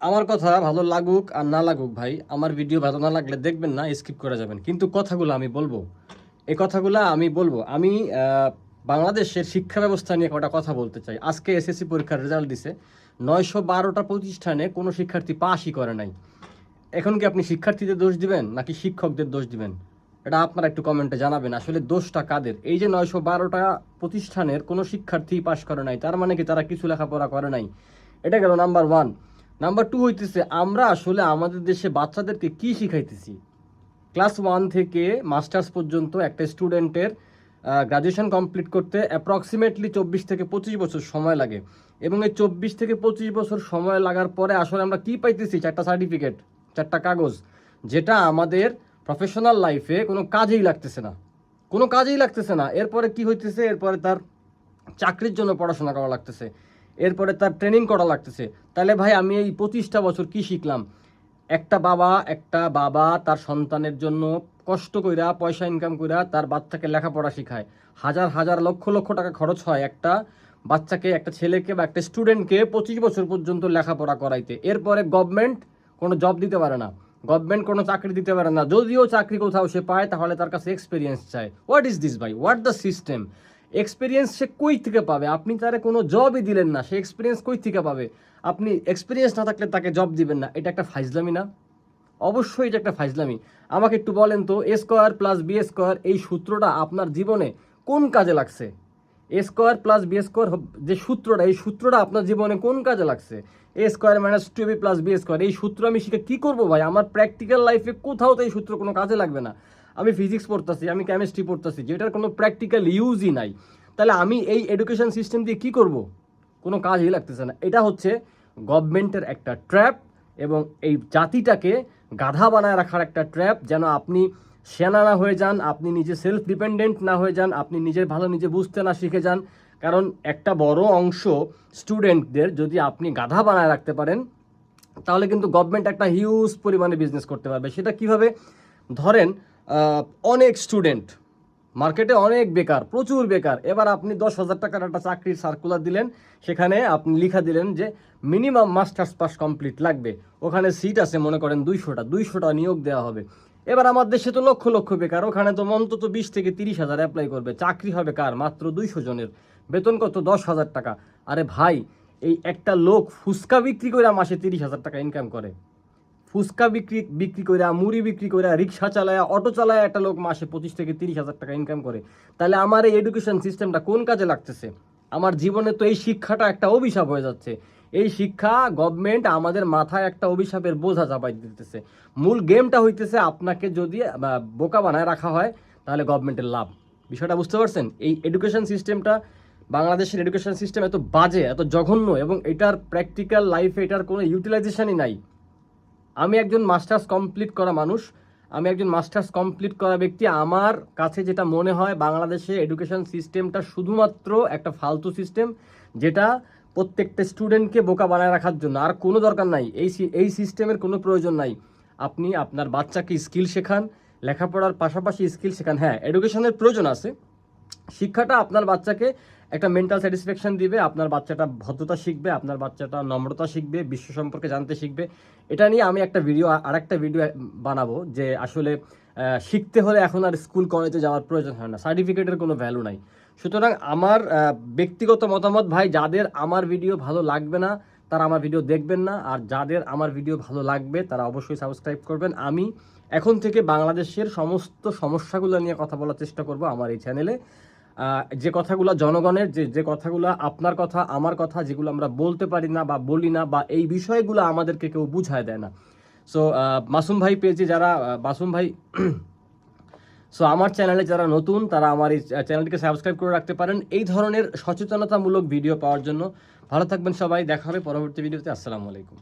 আমার কথা ভালো লাগুক আর না লাগুক ভাই, আমার ভিডিও ভালো না লাগলে দেখবেন না, স্কিপ করে যাবেন, কিন্তু কথাগুলো আমি বলবো। এই কথাগুলো আমি বলবো। আমি বাংলাদেশের শিক্ষা ব্যবস্থা নিয়ে কটা কথা বলতে চাই। আজকে এসএসসি পরীক্ষার রেজাল্ট দিছে, 912টা প্রতিষ্ঠানে কোনো শিক্ষার্থী পাসই করে নাই। এখন কি আপনি শিক্ষার্থীদের দোষ দিবেন নাকি শিক্ষকদের দোষ দিবেন? এটা আপনারা একটু কমেন্টে জানাবেন, আসলে দোষটা কাদের? এই যে 912টা প্রতিষ্ঠানের কোনো শিক্ষার্থী পাস করে নাই, তার মানে কি তারা কিছু লেখাপড়া করে নাই? এটা গেল নাম্বার ওয়ান। নাম্বার টু হইতেছে, আমরা আসলে আমাদের দেশে বাচ্চাদেরকে কি শিখাইতেছি? ক্লাস 1 থেকে মাস্টার্স পর্যন্ত একটা স্টুডেন্টের গ্রাজুয়েশন কমপ্লিট করতে অ্যাপ্রক্সিমেটলি 24 থেকে 25 বছর সময় লাগে। এবং এই 24 থেকে 25 বছর সময় লাগার পরে আসলে আমরা কি পাইতেছি? 4টা সার্টিফিকেট, 4টা কাগজ, যেটা আমাদের প্রফেশনাল লাইফে কোনো কাজেই লাগতেছে না, কোনো কাজেই লাগতেছে না। এরপরে কি হইতেছে? এরপরে তার চাকরির জন্য পড়াশোনা করা লাগতেছে, এরপরে তার ট্রেনিং করা লাগতেছে। তাহলে ভাই আমি এই 25টা বছর কি শিখলাম? একটা বাবা তার সন্তানের জন্য কষ্ট কইরা পয়সা ইনকাম কইরা তার বাচ্চাকে লেখাপড়া শেখায়। হাজার হাজার লক্ষ লক্ষ টাকা খরচ হয় একটা বাচ্চাকে, একটা ছেলেকে বা একটা স্টুডেন্টকে 25 বছর পর্যন্ত লেখাপড়া করাইতে। এরপরে গভর্নমেন্ট কোনো জব দিতে পারে না, গভর্নমেন্ট কোনো চাকরি দিতে পারে না। যদিও চাকরি কোথাও সে পায়, তাহলে তার কাছে এক্সপিরিয়েন্স চায়। হোয়াট ইজ দিস ভাই? What the system? এক্সপিরিয়েন্স সে কই থেকে পাবে? আপনি তারে কোনো জবই দিলেন না, সে এক্সপিরিয়েন্স কই থেকে পাবে? আপনি এক্সপিরিয়েন্স না থাকলে তাকে জব দিবেন না, এটা একটা ফাইজলামি না? অবশ্যই এটা একটা ফাইজলামি। আমাকে একটু বলেন তো, A square plus B square এই সূত্রটা আপনার জীবনে কোন কাজে লাগছে? A square plus B square যে সূত্রটা, এই সূত্রটা আপনার জীবনে কোন কাজে লাগছে? A square minus 2b plus B square, এই সূত্র আমি শিখে কী করবো ভাই? আমার প্র্যাকটিক্যাল লাইফে কোথাও তো এই সূত্র কোনো কাজে লাগবে না। আমি ফিজিক্স পড়তেছি, আমি কেমিস্ট্রি পড়তেছি, যেটার কোনো প্র্যাকটিক্যাল ইউজই নাই। তাহলে আমি এই এডুকেশন সিস্টেম দিয়ে কী করব? কোনো কাজই লাগতেছে না। এটা হচ্ছে গভর্নমেন্টের একটা ট্র্যাপ, এবং এই জাতিটাকে গাধা বানায় রাখার একটা ট্র্যাপ, যেন আপনি সেনা না হয়ে যান, আপনি নিজে সেলফ ডিপেন্ডেন্ট না হয়ে যান, আপনি নিজের ভালো নিজে বুঝতে না শিখে যান। কারণ একটা বড় অংশ স্টুডেন্টদের যদি আপনি গাধা বানায় রাখতে পারেন, তাহলে কিন্তু গভর্নমেন্ট একটা হিউজ পরিমাণে বিজনেস করতে পারবে। সেটা কিভাবে? ধরেন অনেক স্টুডেন্ট, মার্কেটে অনেক বেকার, প্রচুর বেকার। এবার আপনি 10,000 টাকার একটা চাকরির সার্কুলার দিলেন, সেখানে আপনি লিখা দিলেন যে মিনিমাম মাস্টার্স পাস কমপ্লিট লাগবে। ওখানে সিট আছে মনে করেন 200টা নিয়োগ দেওয়া হবে। এবার আমার দেশে তো লক্ষ লক্ষ বেকার, ওখানে তো অন্তত 20 থেকে 30,000 অ্যাপ্লাই করবে, চাকরি হবে কার? মাত্র 200 জনের। বেতন কত? 10,000 টাকা। আরে ভাই, এই একটা লোক ফুচকা বিক্রি করে মাসে 30,000 টাকা ইনকাম করে। ফুচকা বিক্রি করে, মুড়ি বিক্রি করে, রিক্সা চালায়, অটো চালায় একটা লোক মাসে 25 থেকে 30,000 টাকা ইনকাম করে। তাহলে আমার এই এডুকেশন সিস্টেমটা কোন কাজে লাগতেছে? আমার জীবনে তো এই শিক্ষাটা একটা অভিশাপ হয়ে যাচ্ছে। এই শিক্ষা গভর্নমেন্ট আমাদের মাথায় একটা অভিশাপের বোঝা চাপাই দিতেছে। মূল গেমটা হইতেছে, আপনাকে যদি বোকা বানায় রাখা হয়, তাহলে গভর্নমেন্টের লাভ। বিষয়টা বুঝতে পারছেন? এই এডুকেশন সিস্টেমটা, বাংলাদেশের এডুকেশন সিস্টেম এত বাজে, এত জঘন্য, এবং এটার প্র্যাকটিক্যাল লাইফে এটার কোনো ইউটিলাইজেশনই নাই। আমি একজন মাস্টার্স কমপ্লিট করা মানুষ, আমি একজন মাস্টার্স কমপ্লিট করা ব্যক্তি। আমার কাছে যেটা মনে হয়, বাংলাদেশে এডুকেশন সিস্টেমটা শুধুমাত্র একটা ফালতু সিস্টেম, যেটা প্রত্যেকটা স্টুডেন্টকে বোকা বানায় রাখার জন্য। আর কোনো দরকার নাই, এই সিস্টেমের কোনো প্রয়োজন নাই। আপনি আপনার বাচ্চাকে স্কিল শেখান, লেখাপড়ার পাশাপাশি স্কিল শেখান। হ্যাঁ, এডুকেশনের প্রয়োজন আছে। শিক্ষাটা আপনার বাচ্চাকে একটা মেন্টাল স্যাটিসফ্যাকশন দিবে, আপনার বাচ্চাটা ভদ্রতা শিখবে, আপনার বাচ্চাটা নম্রতা শিখবে, বিশ্ব সম্পর্কে জানতে শিখবে। এটা নিয়ে আমি আরেকটা ভিডিও বানাবো, যে আসলে শিখতে হলে এখন আর স্কুল কলেজে যাওয়ার প্রয়োজন হয় না, সার্টিফিকেটের কোনো ভ্যালু নাই। সুতরাং আমার ব্যক্তিগত মতামত ভাই, যাদের আমার ভিডিও ভালো লাগবে না তারা আমার ভিডিও দেখবেন না, আর যাদের আমার ভিডিও ভালো লাগবে তারা অবশ্যই সাবস্ক্রাইব করবেন। আমি এখন থেকে বাংলাদেশের সমস্ত সমস্যাগুলো নিয়ে কথা বলার চেষ্টা করব আমার এই চ্যানেলে। যে কথাগুলো জনগণের, যে কথাগুলো আপনার কথা আমার কথা, যেগুলো আমরা বলতে পারি না বা বলি না, বা এই বিষয়গুলো আমাদেরকে কেউ বুঝায় দেয় না। সো মাসুম ভাই পেজে যারা, মাসুম ভাই সো আমার চ্যানেলে যারা নতুন, তারা আমার এই চ্যানেলটিকে সাবস্ক্রাইব করে রাখতে পারেন এই ধরনের সচেতনতামূলক ভিডিও পাওয়ার জন্য। ভালো থাকবেন সবাই, দেখা হবে পরবর্তী ভিডিওতে। আসসালামু আলাইকুম।